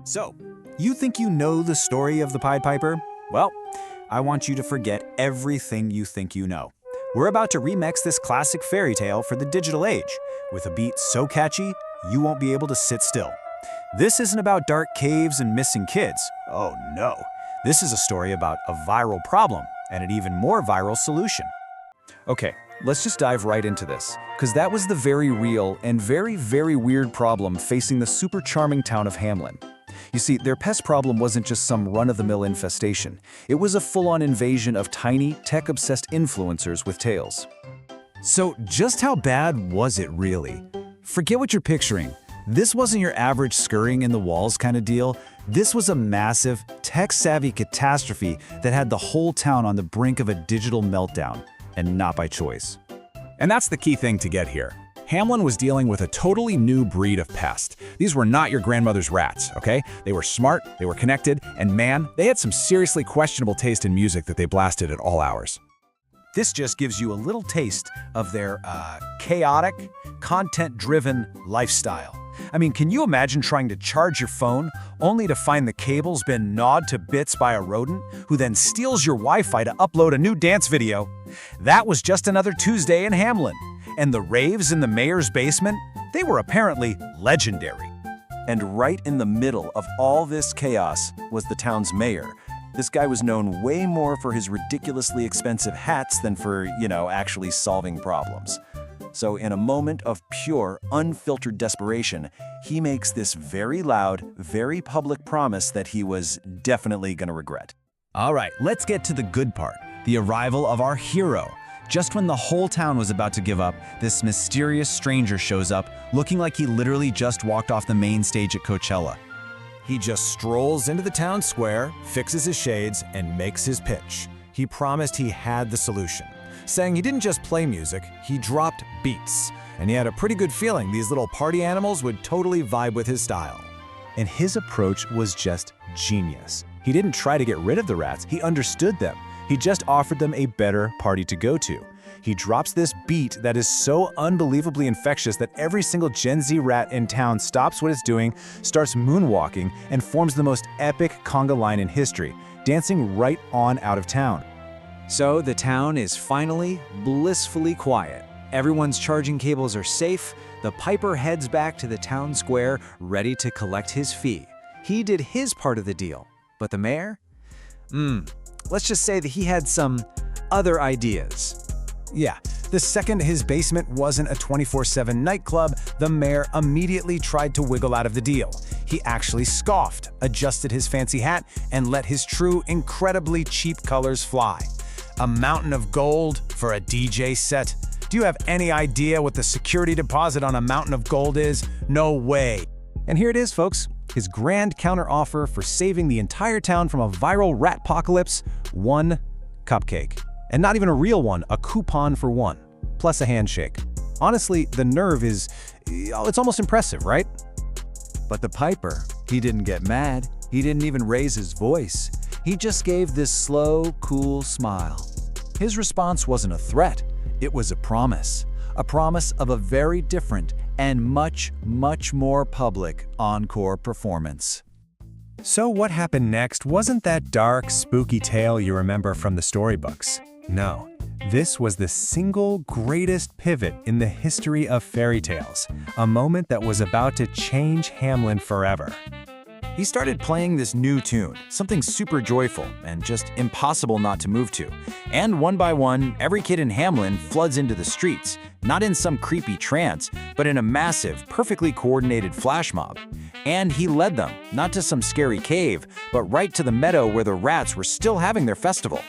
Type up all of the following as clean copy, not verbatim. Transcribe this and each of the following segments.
So, you think you know the story of the Pied Piper? Well, I want you to forget everything you think you know. We're about to remix this classic fairy tale for the digital age, with a beat so catchy, you won't be able to sit still. This isn't about dark caves and missing kids. Oh no. This is a story about a viral problem and an even more viral solution. Okay, let's just dive right into this, because that was the very real and very weird problem facing the super charming town of Hamelin. You see, their pest problem wasn't just some run-of-the-mill infestation. It was a full-on invasion of tiny, tech-obsessed influencers with tails. So just how bad was it really? Forget what you're picturing. This wasn't your average scurrying in the walls kind of deal. This was a massive, tech-savvy catastrophe that had the whole town on the brink of a digital meltdown, and not by choice. And that's the key thing to get here. Hamelin was dealing with a totally new breed of pest. These were not your grandmother's rats, okay? They were smart, they were connected, and man, they had some seriously questionable taste in music that they blasted at all hours. This just gives you a little taste of their chaotic, content-driven lifestyle. I mean, can you imagine trying to charge your phone only to find the cable's been gnawed to bits by a rodent who then steals your Wi-Fi to upload a new dance video? That was just another Tuesday in Hamelin. And the raves in the mayor's basement, they were apparently legendary. And right in the middle of all this chaos was the town's mayor. This guy was known way more for his ridiculously expensive hats than for, actually solving problems. So in a moment of pure, unfiltered desperation, he makes this very loud, very public promise that he was definitely gonna regret. All right, let's get to the good part, the arrival of our hero. Just when the whole town was about to give up, this mysterious stranger shows up, looking like he literally just walked off the main stage at Coachella. He just strolls into the town square, fixes his shades, and makes his pitch. He promised he had the solution, saying he didn't just play music, he dropped beats. And he had a pretty good feeling these little party animals would totally vibe with his style. And his approach was just genius. He didn't try to get rid of the rats, he understood them. He just offered them a better party to go to. He drops this beat that is so unbelievably infectious that every single Gen Z rat in town stops what it's doing, starts moonwalking, and forms the most epic conga line in history, dancing right on out of town. So the town is finally blissfully quiet. Everyone's charging cables are safe. The Piper heads back to the town square, ready to collect his fee. He did his part of the deal, but the mayor? Let's just say that he had some other ideas. Yeah, the second his basement wasn't a 24/7 nightclub, the mayor immediately tried to wiggle out of the deal. He actually scoffed, adjusted his fancy hat, and let his true, incredibly cheap colors fly. A mountain of gold for a DJ set? Do you have any idea what the security deposit on a mountain of gold is? No way. And here it is, folks. His grand counteroffer for saving the entire town from a viral rat-pocalypse: one cupcake. And not even a real one, a coupon for one, plus a handshake. Honestly, the nerve is, it's almost impressive, right? But the Piper, he didn't get mad. He didn't even raise his voice. He just gave this slow, cool smile. His response wasn't a threat, it was a promise. A promise of a very different and much more public encore performance. So what happened next wasn't that dark, spooky tale you remember from the storybooks. No, this was the single greatest pivot in the history of fairy tales, a moment that was about to change Hamelin forever. He started playing this new tune, something super joyful and just impossible not to move to. And one by one, every kid in Hamelin floods into the streets, not in some creepy trance, but in a massive, perfectly coordinated flash mob. And he led them, not to some scary cave, but right to the meadow where the rats were still having their festival.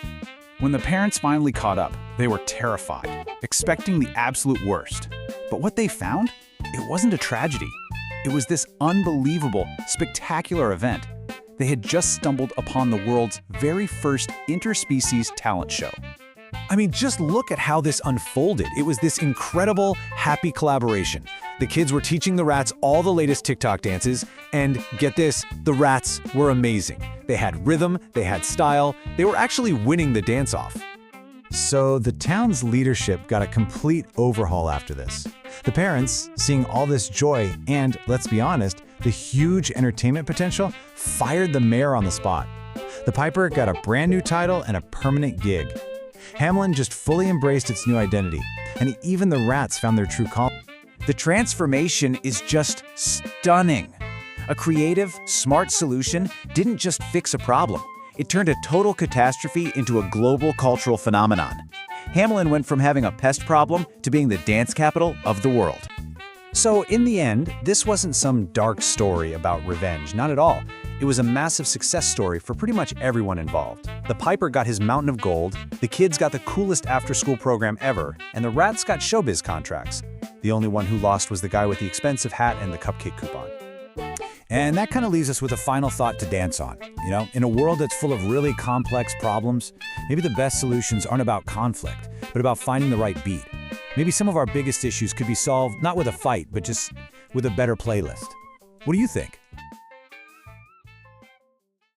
When the parents finally caught up, they were terrified, expecting the absolute worst. But what they found? It wasn't a tragedy. It was this unbelievable, spectacular event. They had just stumbled upon the world's very first interspecies talent show. I mean, just look at how this unfolded. It was this incredible, happy collaboration. The kids were teaching the rats all the latest TikTok dances, and get this, the rats were amazing. They had rhythm, they had style, they were actually winning the dance-off. So the town's leadership got a complete overhaul after this. The parents, seeing all this joy and, let's be honest, The huge entertainment potential fired the mayor on the spot. The Piper got a brand new title and a permanent gig. Hamelin just fully embraced its new identity, and even the rats found their true calling. The transformation is just stunning. A creative, smart solution didn't just fix a problem. It turned a total catastrophe into a global cultural phenomenon. Hamelin went from having a pest problem to being the dance capital of the world. So in the end, this wasn't some dark story about revenge, not at all. It was a massive success story for pretty much everyone involved. The Piper got his mountain of gold, the kids got the coolest after-school program ever, and the rats got showbiz contracts. The only one who lost was the guy with the expensive hat and the cupcake coupon. And that kind of leaves us with a final thought to dance on. In a world that's full of really complex problems, maybe the best solutions aren't about conflict, but about finding the right beat. Maybe some of our biggest issues could be solved not with a fight, but just with a better playlist. What do you think?